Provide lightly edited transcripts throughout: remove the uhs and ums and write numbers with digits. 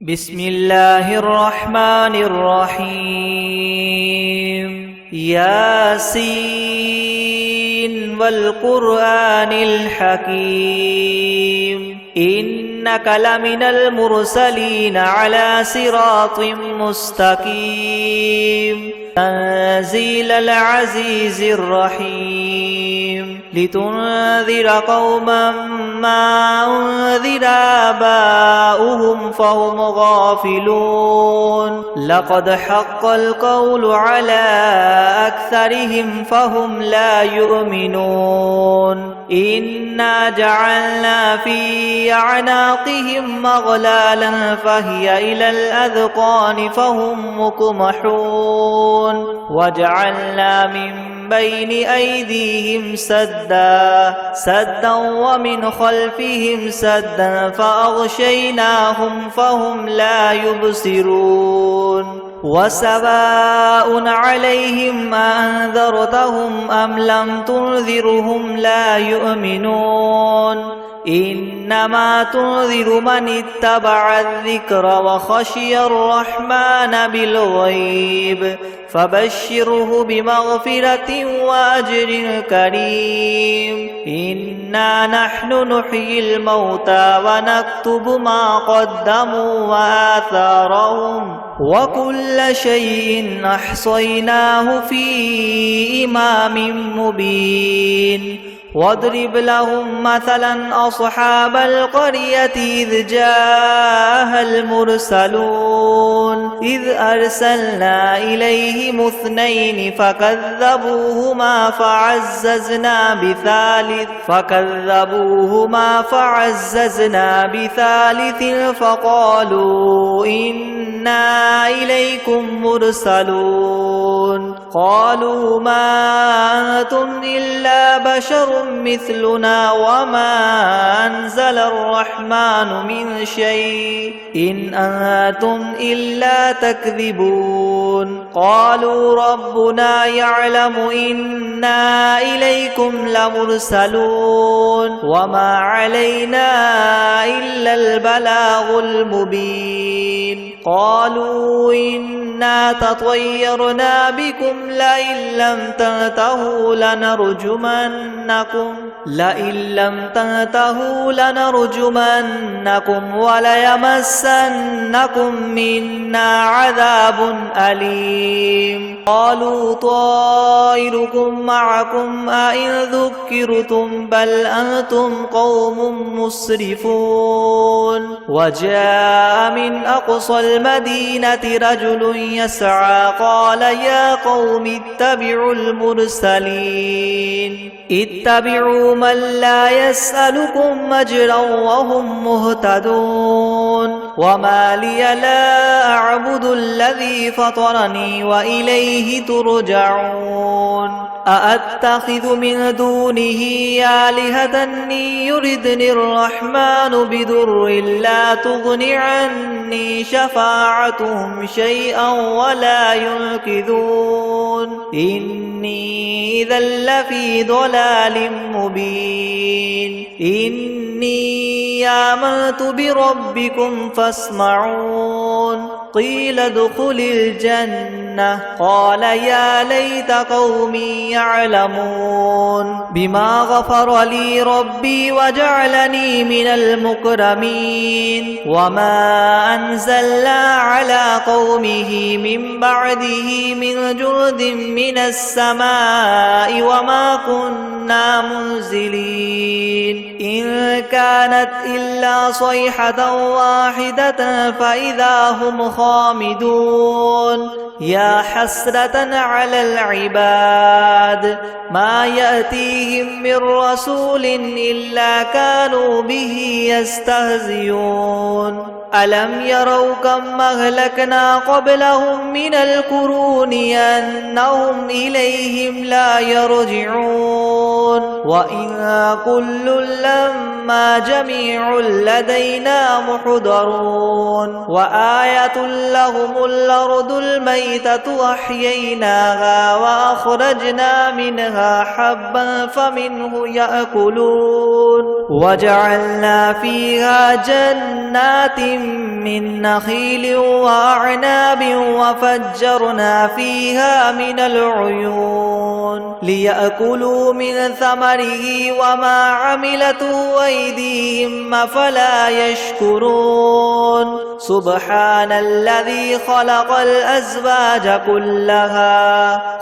بسم الله الرحمن الرحيم ياسين والقرآن الحكيم إنك لمن المرسلين على صراط مستقيم تنزيل العزيز الرحيم لتنذر قوما ما أنذر آباؤهم فهم غافلون لقد حق القول على أكثرهم فهم لا يؤمنون إنا جعلنا في أعناقهم مغلالا فهي إلى الأذقان فهم مقمحون وجعلنا من بين أيديهم سدا ومن خلفهم سدا فأغشيناهم فهم لا يبصرون وسواء عليهم أنذرتهم أم لم تنذرهم لا يؤمنون إنما تنذر من اتبع الذكر وخشي الرحمن بالغيب فبشره بمغفرة وأجر كريم إنا نحن نحيي الموتى ونكتب ما قدموا وآثارهم وكل شيء أحصيناه في إمام مبين واضرب لهم مثلا أصحاب القرية إذ جاءها المرسلون إذ أرسلنا إليهم اثنين فكذبوهما فعززنا بثالث فقالوا إنا إليكم مرسلون قالوا ما أنتم إلا بشر مثلنا وما أنزل الرحمن من شيء إن أنتم إلا تكذبون قالوا ربنا يعلم إنا إليكم لمرسلون وما علينا إلا البلاغ المبين قالوا إنا تطيرنا بكم لئن لم تنتهوا لنرجمنكم وليمسنكم منا عذاب أليم قالوا طائركم معكم أئن ذكرتم بل أنتم قوم مسرفون وجاء من أقصى المدينة رجل يسعى قال يا قوم اتبعوا المرسلين اتبعوا من لا يسألكم أجرا وهم مهتدون وما لي لا أعبد الذي فطرني وإليه ترجعون أأتخذ من دونه آلهة إن يردني الرحمن بضر لا تغن عني شفاعتهم شيئا ولا ينقذون إني إذا لفي ضلال مبين إني آمنت بربكم فاسمعون قيل ادخل الجنة قال يا ليت قومي يعلمون بما غفر لي ربي وجعلني من المكرمين وما أنزلنا على قومه من بعده من جند من السماء وما كنا منزلين إن كانت إلا صيحة واحدة فإذا هم خامدون يا حسرة على العباد ما يأتيهم من رسول إلا كانوا به يستهزئون ألم يروا كم أهلكنا قبلهم من القرون أنهم إليهم لا يرجعون وإن كل لما جميع لدينا محضرون وآية لهم الأرض الميتة أحييناها وأخرجنا منها حبا فمنه يأكلون وجعلنا فيها جنات من نخيل وأعناب وفجرنا فيها من العيون ليأكلوا من ثمره وما عملته أيديهم أفلا يشكرون سبحان الذي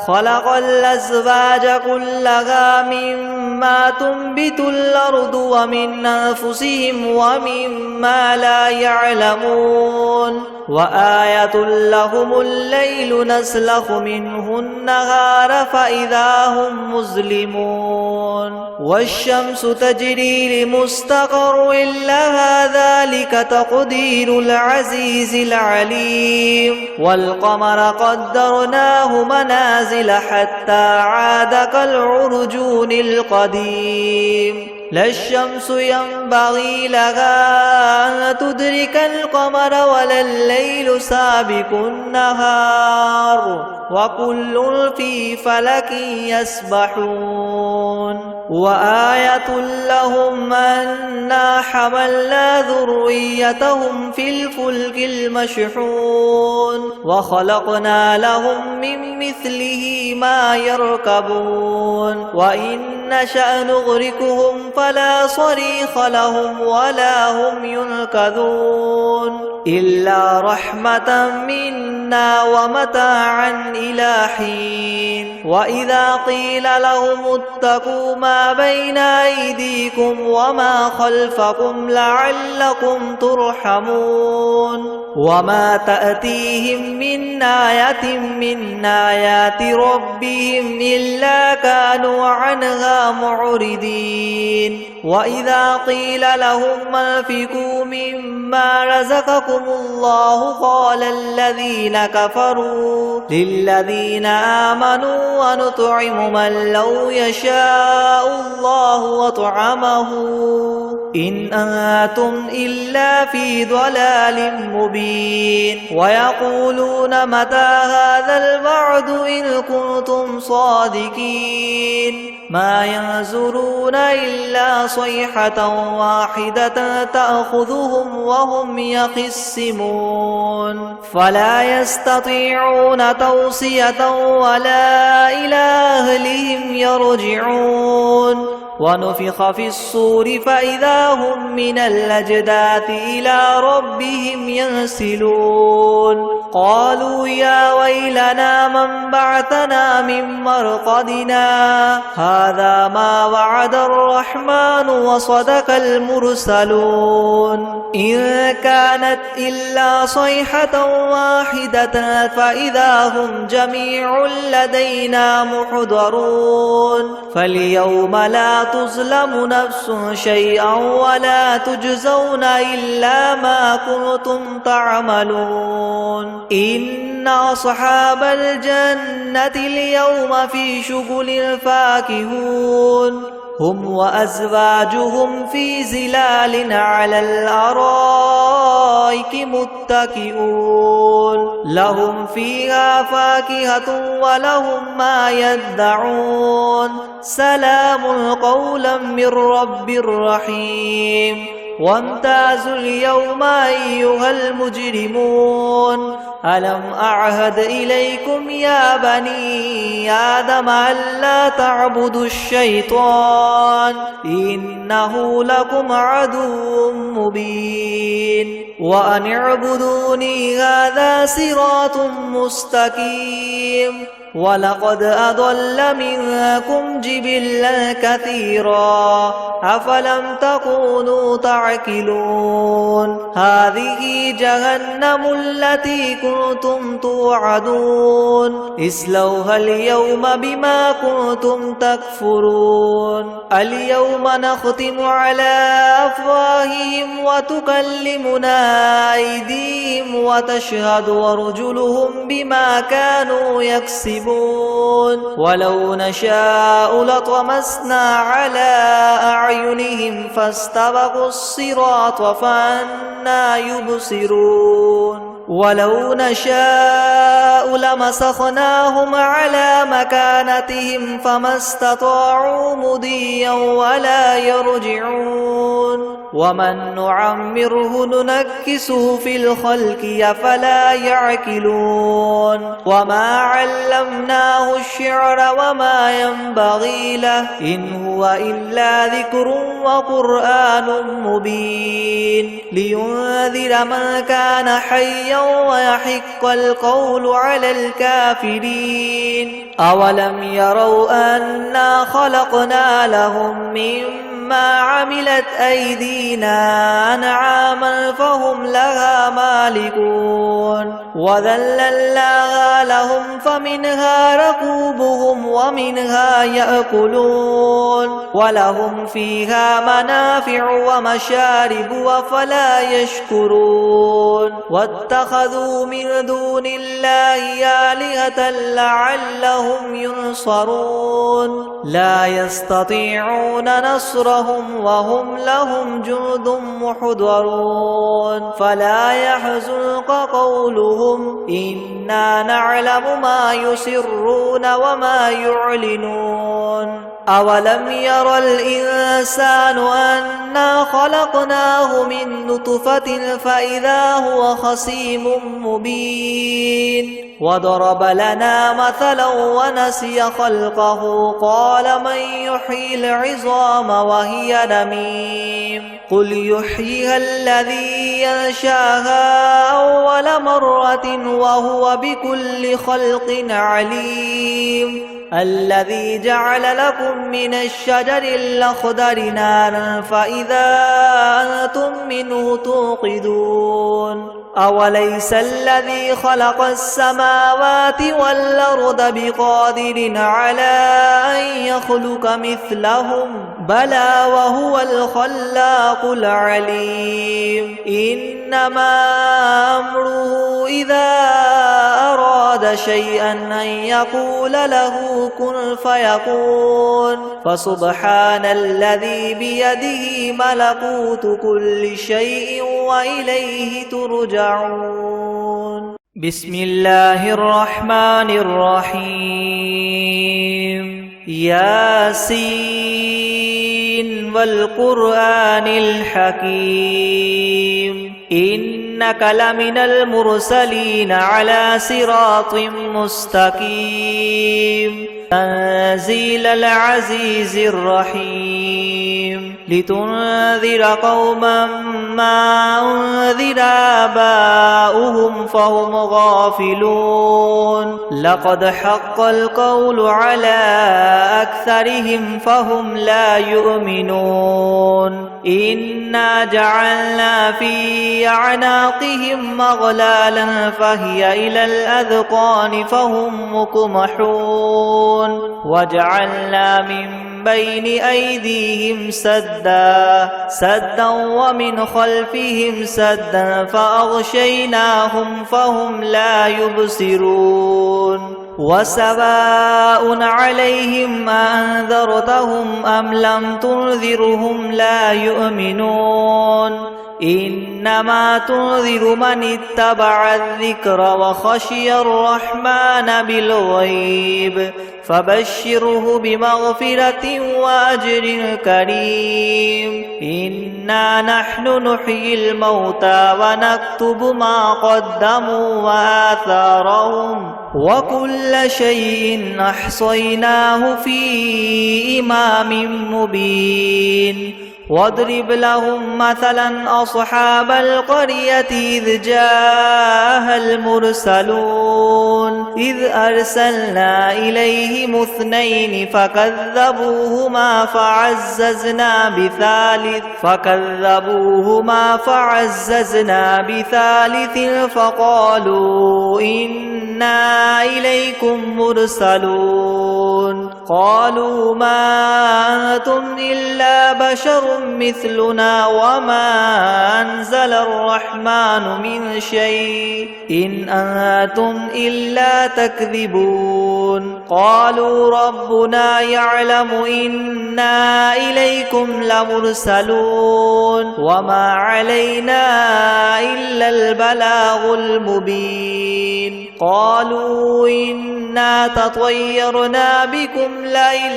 خلق الأزواج كلها مما تنبت الأرض ومن أنفسهم ومما لا يعلمون وآية لهم الليل نسلخ منه النهار فإذا هم مظلمون والشمس تجري لمستقر لها ذلك تقدير العزيز العليم والقمر قدرناه منازل حتى عاد كالعرجون القديم لا الشمس ينبغي لها أن تدرك القمر ولا الليل سابق النهار وكل في فلك يسبحون وآية لهم أنا حملنا ذريتهم في الفلك المشحون وخلقنا لهم من مثله ما يركبون وإن نشأ نغرقهم فلا صريخ لهم ولا هم ينقذون إلا رحمة منا ومتاعا إلى حين وإذا قيل لهم اتقوا ما بين أيديكم وما خلفكم لعلكم ترحمون وما تأتيهم من آية من آيات ربهم إلا كانوا عنها معرضين وإذا قيل لهم أنفقوا مما رزقكم الله قال الذين كفروا للذين آمنوا ونطعم من لو يشاء الله وطعمه إن أنتم إلا في ضلال مبين ويقولون متى هذا الوعد إن كنتم صادقين ما ينظرون إلا صيحة واحدة تأخذهم وهم يخصمون فلا يستطيعون توصية ولا إلى أهلهم يرجعون ونفخ في الصور فإذا هم من الأجداث إلى ربهم ينسلون قالوا يا ويلنا من بعثنا من مرقدنا هذا ما وعد الرحمن وصدق المرسلون إن كانت إلا صيحة واحدة فإذا هم جميع لدينا محضرون فاليوم لا تظلم نفس شيئا ولا تجزون إلا ما كنتم تعملون إن أصحاب الجنة اليوم في شغل فاكهون هم وأزواجهم في ظلال على الأرائك متكئون لهم فيها فاكهة ولهم ما يدعون سلام قولا من رب رحيم وامتازوا اليوم أيها المجرمون ألم أعهد إليكم يا بني آدم ألا تعبدوا الشيطان إنه لكم عدو مبين وأن اعبدوني هذا صراط مستقيم ولقد أضل منكم جبلا كثيرا أفلم تكونوا تعقلون هذه جهنم التي كنتم توعدون اصلوها اليوم بما كنتم تكفرون اليوم نختم على أفواههم وتكلمنا أيديهم وتشهد أرجلهم بما كانوا يكسبون ولو نشاء لطمسنا على أعينهم فاستبقوا الصراط فأنى يبصرون ولو نشاء لمسخناهم على مكانتهم فما استطاعوا مضيا ولا يرجعون ومن نعمره ننكسه في الخلق أفلا يعقلون وما علمناه الشعر وما ينبغي له إن هو إلا ذكر وقرآن مبين لينذر من كان حيا ويحق القول على الكافرين أولم يروا أنا خلقنا لهم مما عملت أيدينا أنعاما فهم لها مالكون وذللناها لهم فمنها ركوبهم ومنها يأكلون ولهم فيها منافع ومشارب وفلا يشكرون واتخذوا من دون الله آلهة لعلهم ينصرون لا يستطيعون نصرهم وهم لهم جند محضرون فلا يحزنك قولهم إنا نعلم ما يسرون وما يعلنون أولم ير الإنسان أنا خلقناه من نطفة فإذا هو خصيم مبين وضرب لنا مثلا ونسي خلقه قال من يحيي العظام وهي رميم قل يحييها الذي ينشاها أول مرة وهو بكل خلق عليم الذي جعل لكم من الشجر الأخضر نارا فإذا أنتم منه توقدون أوليس الذي خلق السماوات والأرض بقادر على أن يخلق مثلهم بلى وهو الخلاق العليم إنما أمره إذا أراد شيئا أن يقول له كن فيكون فسبحان الذي بيده ملكوت كل شيء وإليه ترجعون بسم الله الرحمن الرحيم ياسين والقرآن الحكيم إنك لمن المرسلين على صراط مستقيم تنزيل العزيز الرحيم لتنذر قوما ما أنذر آباؤهم فهم غافلون لقد حق القول على أكثرهم فهم لا يؤمنون إنا جعلنا في أعناقهم مغلالا فهي إلى الأذقان فهم مقمحون وجعلنا من بين أيديهم سدا ومن خلفهم سدا فأغشيناهم فهم لا يبصرون وسواء عليهم أنذرتهم أم لم تنذرهم لا يؤمنون إنما تنذر من اتبع الذكر وخشي الرحمن بالغيب فبشره بمغفرة وأجر كريم إنا نحن نحيي الموتى ونكتب ما قدموا وآثارهم وكل شيء أحصيناه في إمام مبين واضرب لهم مثلا أصحاب القرية إذ جاءها المرسلون إذ أرسلنا إليهم اثنين فكذبوهما فعززنا بثالث فقالوا إنا إليكم مرسلون قالوا ما أنتم إلا بشر مثلنا وما أنزل الرحمن من شيء إن أنتم إلا تكذبون قالوا ربنا يعلم إنا إليكم لمرسلون وما علينا إلا البلاغ المبين قالوا إنا تطيرنا بكم لئن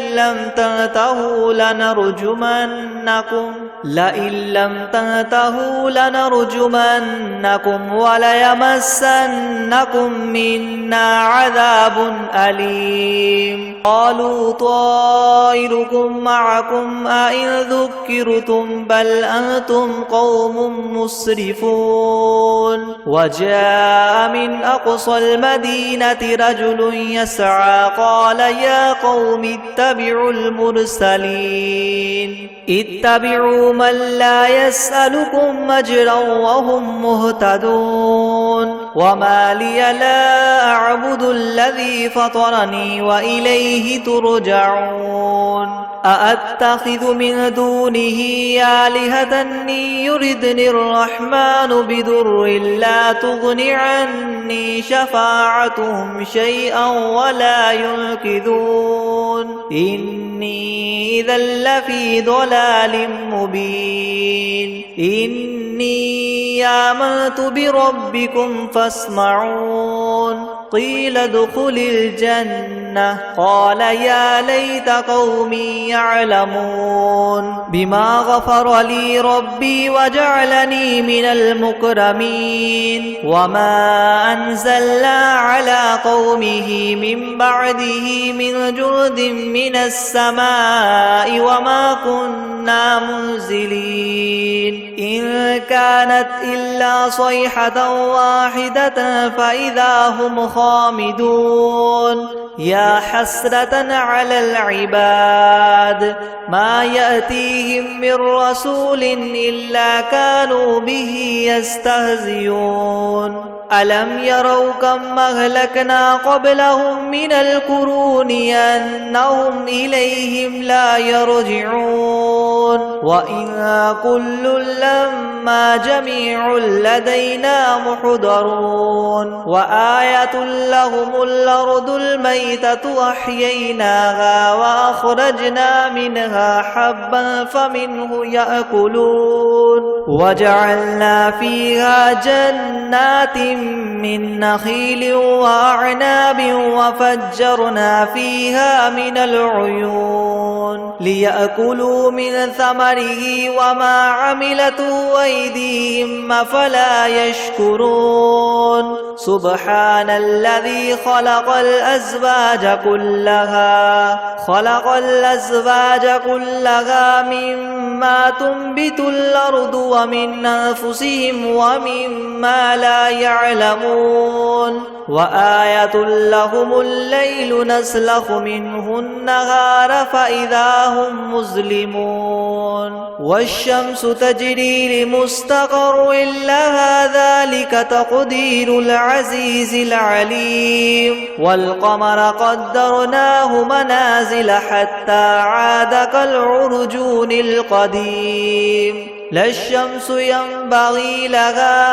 لم تنتهوا لنرجمنكم وليمسنكم منا عذاب أليم قالوا طائركم معكم أئن ذكرتم بل أنتم قوم مسرفون وجاء من أقصى المدينة رجل يسعى قال يا قوم اتبعوا المرسلين اتبعوا من لا يسألكم أجرا وهم مهتدون وما لي لا أعبد الذي فطرني وإليه ترجعون أأتخذ من دونه آلهة إن يردني الرحمن بضر لا تغن عني شفاعتهم شيئا ولا ينقذون إني إذا لفي ضلال مبين إني آمنت بربكم فاسمعون قيل ادخل الجنة قال يا ليت قومي يعلمون بما غفر لي ربي وجعلني من المكرمين وما أنزلنا على قومه من بعده من جند من السماء وما كنا منزلين إن كانت إلا صيحة واحدة فإذا هم خامدون يا حسرة على العباد ما يأتيهم من رسول إلا كانوا به يستهزئون ألم يروا كم أهلكنا قبلهم من القرون أنهم إليهم لا يرجعون وإن كل لما جميع لدينا محضرون وآية لهم الأرض الميتة أحييناها وأخرجنا منها حبا فمنه يأكلون وجعلنا فيها جنات من نخيل وأعناب وفجرنا فيها من العيون ليأكلوا من ثمره وما عملته أيديهم أفلا يشكرون سبحان الذي خلق الأزواج كلها مما تنبت الأرض ومن أنفسهم ومما لا يعلمون وآية لهم الليل نسلخ منه النهار فإذا هم مظلمون والشمس تجري لمستقر لها ذلك تقدير العزيز العليم والقمر قدرناه منازل حتى عاد كالعرجون القديم لا الشمس ينبغي لها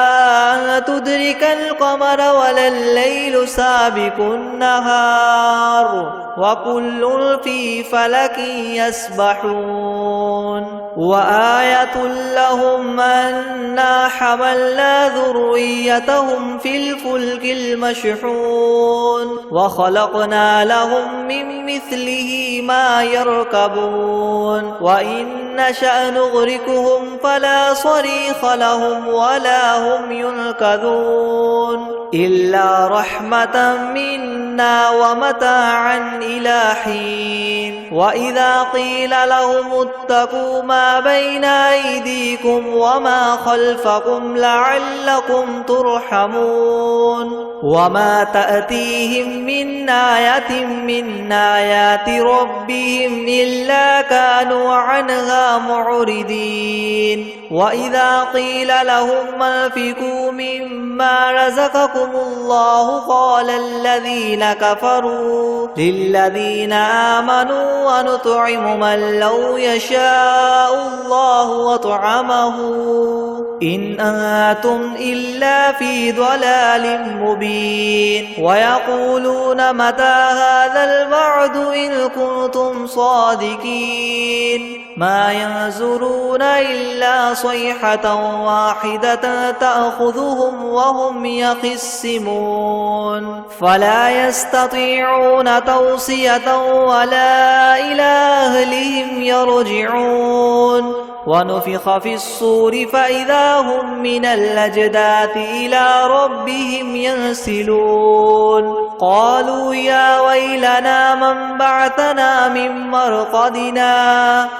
أن تدرك القمر ولا الليل سابق النهار وكل في فلك يسبحون وآية لهم أنا حملنا ذريتهم في الفلك المشحون وخلقنا لهم من مثله ما يركبون وإن نشأ نغرقهم فلا صريخ لهم ولا هم ينقذون إلا رحمة منا ومتاعا إلى حين وإذا قيل لهم اتقوا ما بين أيديكم وما خلفكم لعلكم ترحمون وما تأتيهم من آية من آيات ربهم إلا كانوا عنها معرضين وإذا قيل لهم أنفقوا مما رزقكم الله قال الذين كفروا للذين آمنوا ونطعم من لو يشاء الله وطعمه إن أنتم إلا في ضلال مبين ويقولون متى هذا الوعد إن كنتم صادقين ما ينظرون إلا صيحة واحدة تأخذهم وهم يخصمون فلا يستطيعون توصية ولا إلى أهلهم يرجعون ونفخ في الصور فإذا هم من الأجداث إلى ربهم ينسلون قالوا يا ويلنا من بعثنا من مرقدنا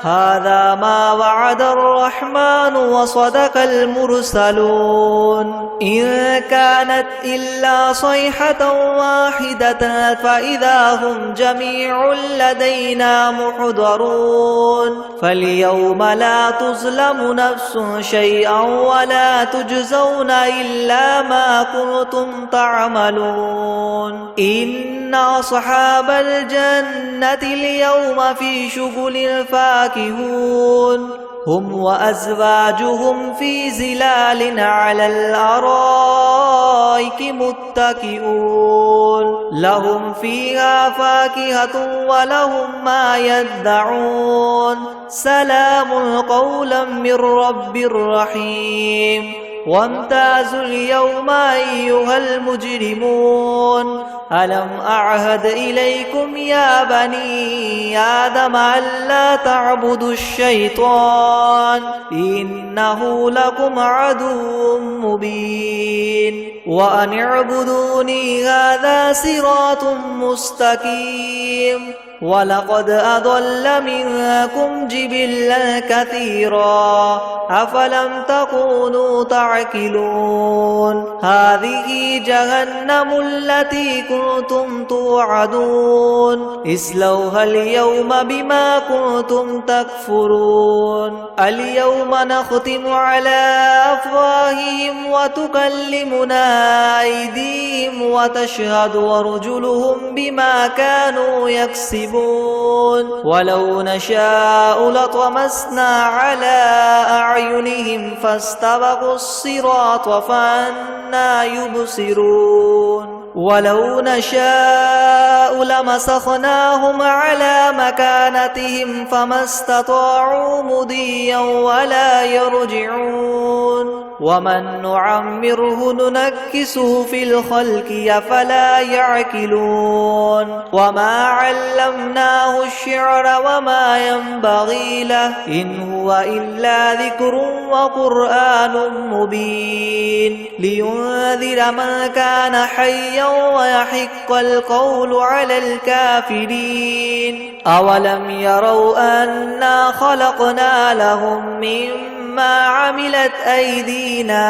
هذا ما وعد الرحمن وصدق المرسلون إن كانت إلا صيحة واحدة فإذا هم جميع لدينا محضرون فاليوم لا تظلم نفس شيئا ولا تجزون إلا ما كنتم تعملون إن أصحاب الجنة اليوم في شغل فاكهون هم وأزواجهم في زلال على الأرائك متكئون لهم فيها فاكهة ولهم ما يدعون سلام قولا من رب رحيم وامتازوا اليوم أيها المجرمون ألم أعهد إليكم يا بني آدم ألا تعبدوا الشيطان إنه لكم عدو مبين وأن اعبدوني هذا صراط مستقيم ولقد أضل منكم جبلا كثيرا أفلم تكونوا تعقلون هذه جهنم التي كنتم توعدون اصلوها اليوم بما كنتم تكفرون اليوم نختم على أفواههم وتكلمنا أيديهم وتشهد أرجلهم بما كانوا يكسبون ولو نشاء لطمسنا على أعينهم فاستبقوا الصراط فأنى يبصرون ولو نشاء لمسخناهم على مكانتهم فما استطاعوا مضيا ولا يرجعون ومن نعمره ننكسه في الخلق أفلا يعقلون وما علمناه الشعر وما ينبغي له إن هو إلا ذكر وقرآن مبين لينذر من كان حيا ويحق القول على الكافرين أولم يروا أنا خلقنا لهم مما عملت أيدينا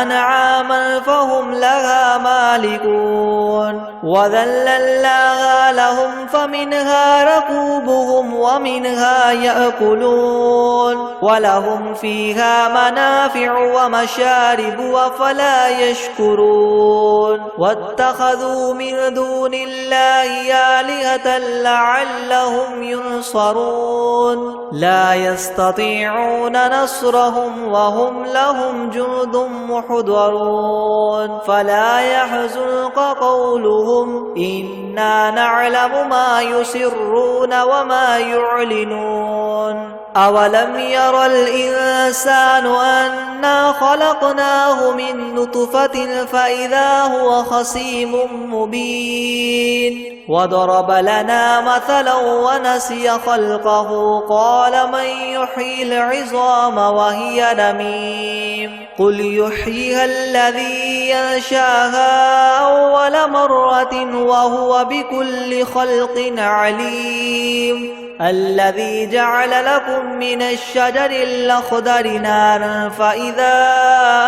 أنعاما فهم لها مالكون وذللناها لهم فمنها ركوبهم ومنها يأكلون ولهم فيها منافع ومشارب وفلا يشكرون واتخذوا من دون الله آلهة لعلهم ينصرون لا يستطيعون نصرهم وهم لهم جند محضرون فلا يحزنك قولهم إنا نعلم ما يسرون وما يعلنون أولم ير الإنسان أنا خلقناه من نطفة فإذا هو خصيم مبين وضرب لنا مثلا ونسي خلقه قال من يحيي العظام وهي رميم قل يحييها الذي ينشاها أول مرة وهو بكل خلق عليم الذي جعل لكم من الشجر الأخضر نارا فإذا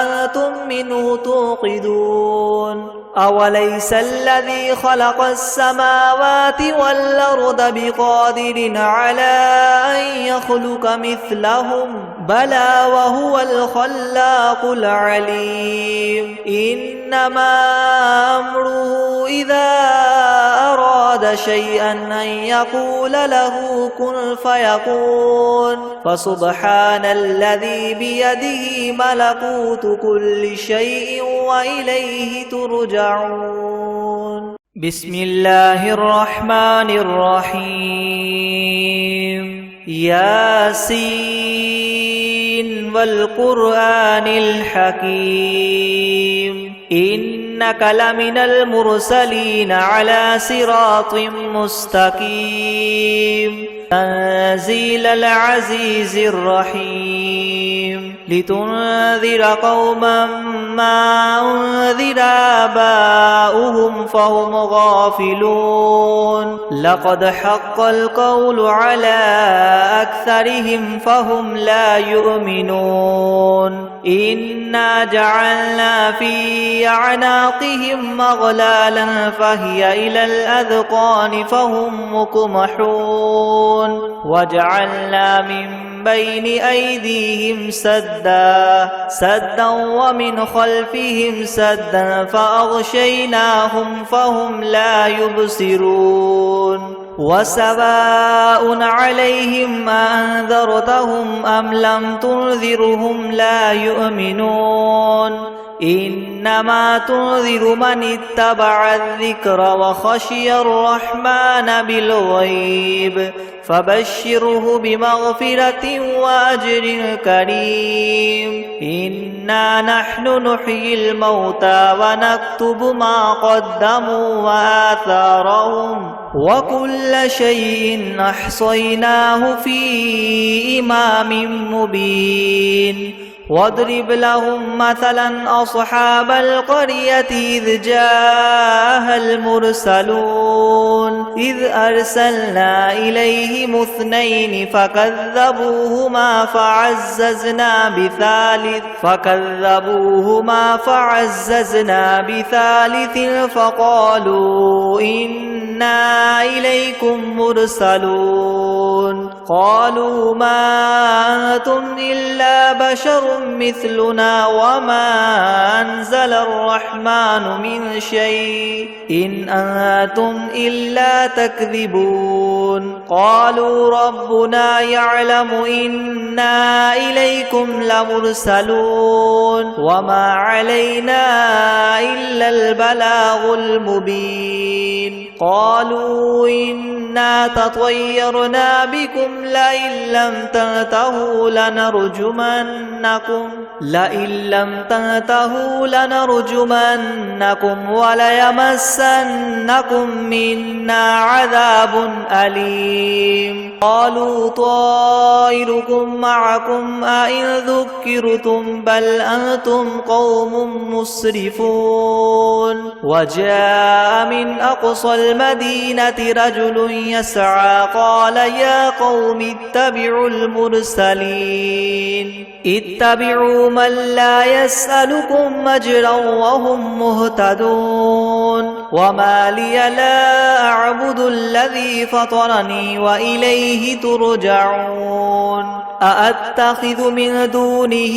أنتم منه توقدون أوليس الذي خلق السماوات والأرض بقادر على أن يخلق مثلهم بلى وهو الخلاق العليم إنما أمره إذا أراد شيئا أن يقول له كن فيكون فسبحان الذي بيده ملكوت كل شيء وإليه ترجعون بسم الله الرحمن الرحيم ياسين والقرآن الحكيم إنك لمن المرسلين على صراط مستقيم تنزيل العزيز الرحيم لتنذر قوما ما أنذر آباؤهم فهم غافلون لقد حق القول على أكثرهم فهم لا يؤمنون إنا جعلنا في أعناقهم أغلالا فهي إلى الأذقان فهم مقمحون وجعلنا من بين أيديهم سدا ومن خلفهم سدا فأغشيناهم فهم لا يبصرون وسواء عليهم أنذرتهم أم لم تنذرهم لا يؤمنون إنما تنذر من اتبع الذكر وخشي الرحمن بالغيب فبشره بمغفرة وأجر كريم إنا نحن نحيي الموتى ونكتب ما قدموا وآثارهم وكل شيء أحصيناه في إمام مبين واضرب لهم مثلا أصحاب القرية إذ جاءها المرسلون إذ أرسلنا إليهم اثنين فكذبوهما فعززنا بثالث فقالوا إنا إليكم مرسلون قالوا ما أنتم إلا بشر مثلنا وما أنزل الرحمن من شيء إن أنتم إلا تكذبون قالوا ربنا يعلم إنا إليكم لمرسلون وما علينا إلا البلاغ المبين قالوا إنا تطيرنا بكم لئن لم تنتهوا لنرجمنكم وليمسنكم منا عذاب أليم قالوا طائركم معكم أئن ذكرتم بل أنتم قوم مسرفون وجاء من أقصى المدينة رجل يسعى قال يا قوم اتبعوا المرسلين اتبعوا من لا يسألكم أجرا وهم مهتدون وما لي لا أعبد الذي فطرني وإليه ترجعون أأتخذ من دونه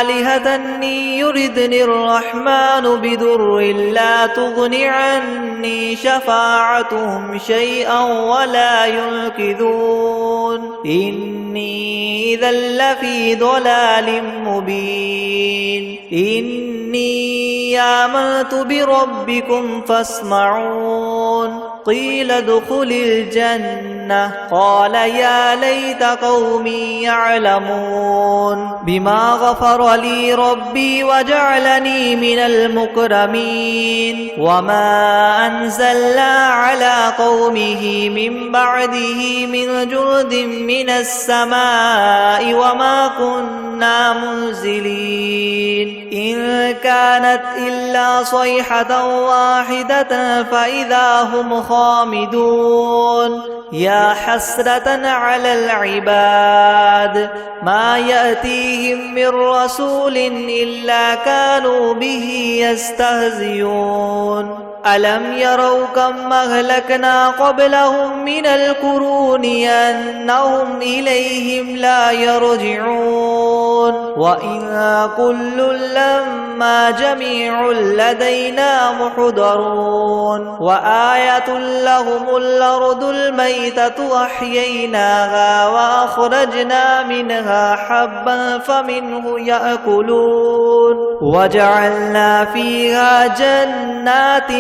آلهة يردني الرحمن بضر لا تغن عني شفاعتهم شيئا ولا ينقذون إني إذا لفي ضلال مبين إني آمنت بربكم فاسمعون قيل ادخل الجنة قال يا ليت قومي يعلمون بما غفر لي ربي وجعلني من المكرمين وما أنزلنا على قومه من بعده من جند من السماء وما كنا منزلين إن كانت إلا صيحة واحدة فإذا هم خامدون يا حسرة على العباد ما يأتيهم من رسول إلا كانوا به يستهزئون ألم يروا كم أهلكنا قبلهم من القرون أنهم إليهم لا يرجعون وإن كل لما جميع لدينا محضرون وآية لهم الأرض الميتة الميتة أحييناها وأخرجنا منها حبا فمنه يأكلون وجعلنا فيها جنات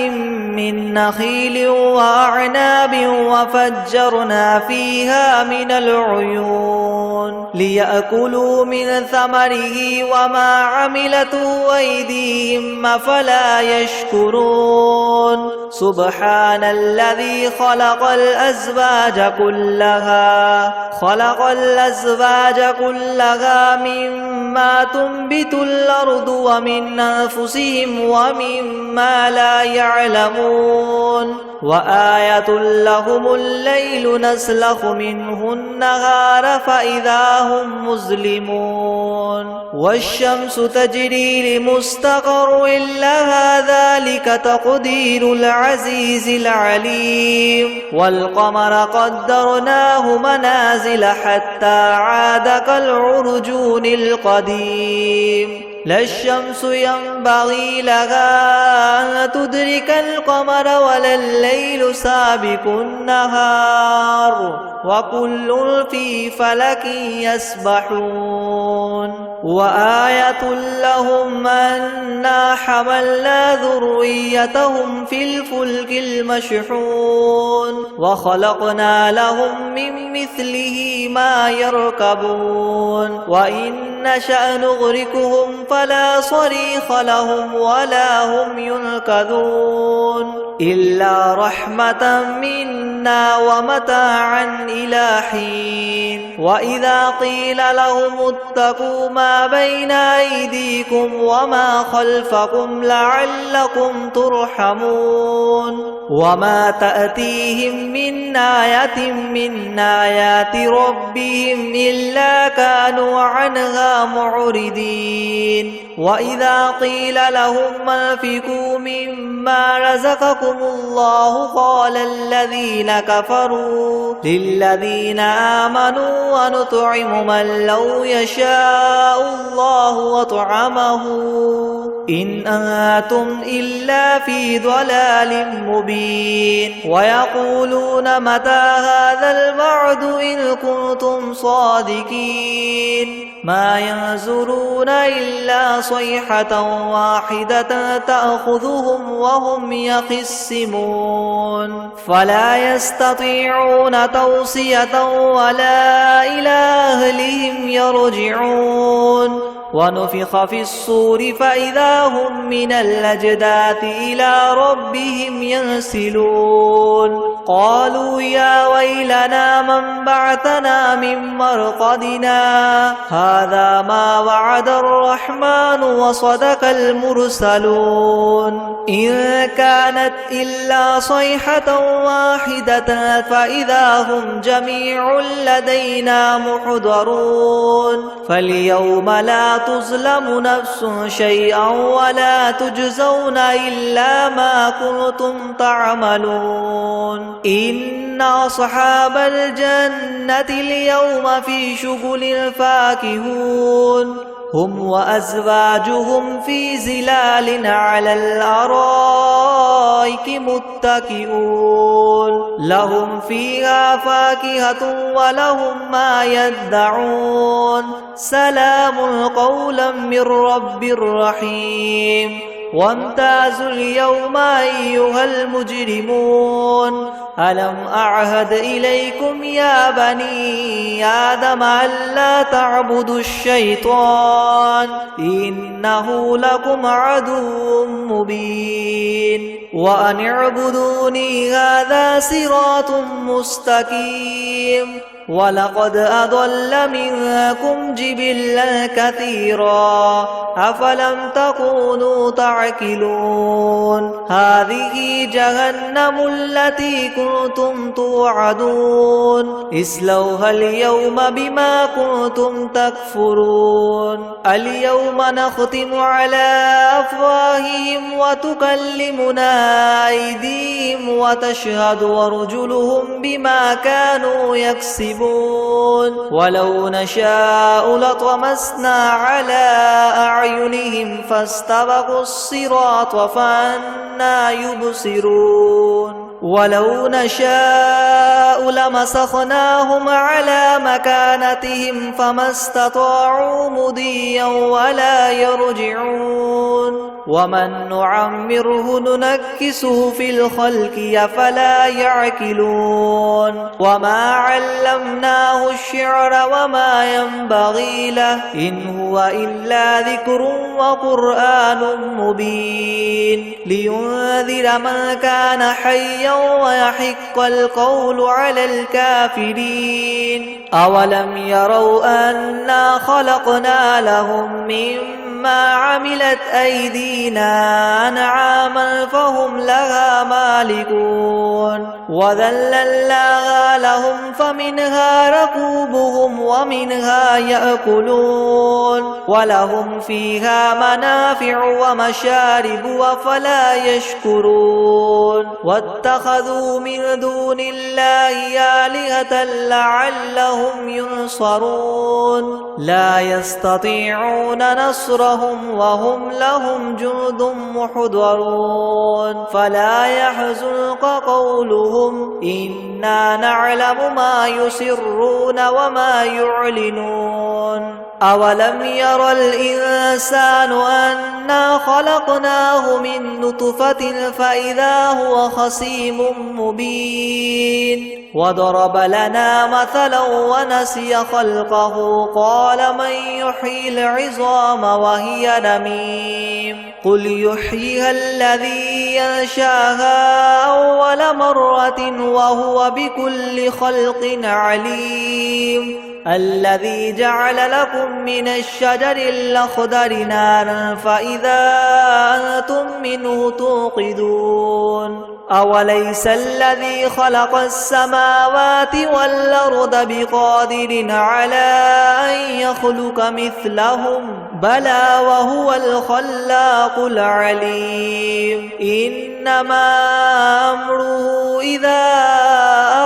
من نخيل وأعناب وفجرنا فيها من العيون ليأكلوا من ثمره وما عملته أيديهم أفلا يشكرون سبحان الذي خلق الأزواج كلها مما تنبت الأرض ومن أنفسهم ومما لا يعلمون وآية لهم الليل نسلخ منه النهار فإذا هم مظلمون والشمس تجري لمستقر لها ذلك تقدير العزيز العليم والقمر قدرناه منازل حتى عاد كالعرجون القديم لا الشمس ينبغي لها أن تدرك القمر ولا الليل سابق النهار وكل في فلك يسبحون وآية لهم أنا حملنا ذريتهم في الفلك المشحون وخلقنا لهم من مثله ما يركبون وإن نشأ نغرقهم فلا صريخ لهم ولا هم ينقذون إلا رحمة منا ومتاعا إلى حين وإذا قيل لهم اتقوا ما بين أيديكم وما خلفكم لعلكم ترحمون وما تأتيهم من آية من آيات ربهم إلا كانوا عنها معرضين وإذا قيل لهم أنفقوا مما رزقكم الله قال الذين كفروا للذين آمنوا ونطعم من لو يشاء الله وطعمه إن أنتم إلا في ضلال مبين ويقولون متى هذا الوعد إن كنتم صادقين ما ينظرون إلا صيحة واحدة تأخذهم وهم يخصمون فلا يستطيعون توصية ولا إلى أهلهم يرجعون ونفخ في الصور فإذا هم من الأجداث إلى ربهم ينسلون قالوا يا ويلنا من بعثنا من مرقدنا هذا ما وعد الرحمن وصدق المرسلون إن كانت إلا صيحة واحدة فإذا هم جميع لدينا محضرون فاليوم لا تظلم نفس شيئا ولا تجزون إلا ما كنتم تعملون إن أصحاب الجنة اليوم في شغل فاكهون هم وأزواجهم في زلال على الأرائك متكئون لهم فيها فاكهة ولهم ما يدعون سلام قولا من رب رحيم وامتازوا اليوم أيها المجرمون ألم أعهد إليكم يا بني آدم ألا تعبدوا الشيطان إنه لكم عدو مبين وأن اعبدوني هذا صراط مستقيم ولقد أضل منكم جبلا كثيرا أفلم تكونوا تعقلون هذه جهنم التي كنتم توعدون اصلوها اليوم بما كنتم تكفرون اليوم نختم على أفواههم وتكلمنا أيديهم وتشهد أرجلهم بما كانوا يكسبون ولو نشاء لطمسنا على أعينهم فاستبقوا الصراط فأنى يبصرون ولو نشاء لمسخناهم على مكانتهم فما استطاعوا مضيا ولا يرجعون ومن نعمره ننكسه في الخلق أفلا يعقلون وما علمناه الشعر وما ينبغي له إن هو إلا ذكر وقرآن مبين لينذر من كان حيا ويحق القول على الكافرين أولم يروا أنا خلقنا لهم مما عملت أيدينا أنعاما فهم لها مالكون وذللناها لهم فمنها ركوبهم ومنها يأكلون ولهم فيها منافع ومشارب أفلا يشكرون واتخذوا من دون الله آلهة لعلهم ينصرون لا يستطيعون نصرهم وهم لهم جند محضرون فلا يحزنك قولهم إنا نعلم ما يسرون وما يعلنون أولم ير الإنسان أنا خلقناه من نطفة فإذا هو خصيم مبين وضرب لنا مثلا ونسي خلقه قال من يحيي العظام وهي رميم قل يحييها الذي ينشاها أول مرة وهو بكل خلق عليم الذي جعل لكم من الشجر الأخضر نارا فإذا أنتم منه توقدون أوليس الذي خلق السماوات والأرض بقادر على أن يخلق مثلهم بلى وهو الخلاق العليم إنما أمره إذا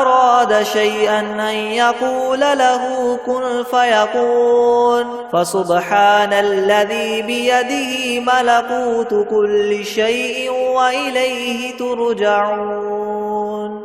أراد شيئا أن يقول له كن فيكون فسبحان الذي بيده ملكوت كل شيء وإليه ترجعون